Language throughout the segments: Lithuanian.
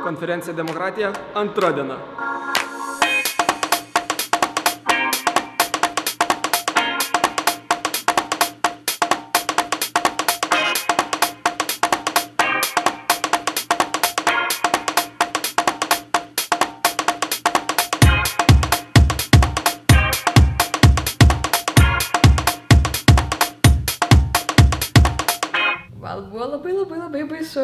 konferencija Demokratija antra diena. Buvo labai baisu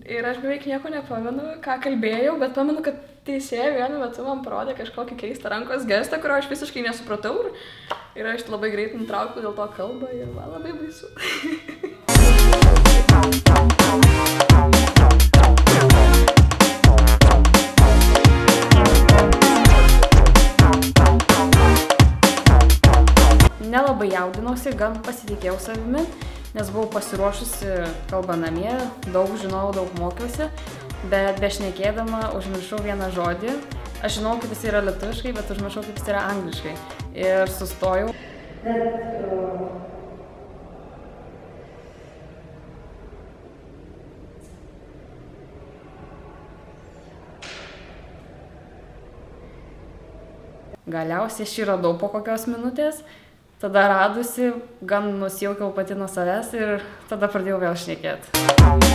ir aš beveik nieko nepamenu, ką kalbėjau, bet pamenu, kad teisėja vienu metu man parodė kažkokį keistą rankos gestą, kurio aš visiškai nesupratau ir aš labai greit nutraukiau dėl to kalbą ir man labai baisu. Nelabai jaudinausi, gan pasitikėjau savimi, nes buvau pasiruošusi kalbą namie, daug žinojau, daug mokiausi, bet bešnekėdama užmiršau vieną žodį. Aš žinau, kaip jis yra lietuviškai, bet užmiršau, kaip jis yra angliškai. Ir sustojau. Galiausiai aš jį radau po kokios minutės. Tada radusi, gan nusijaukiau pati nuo savęs ir tada pradėjau vėl šnekėti.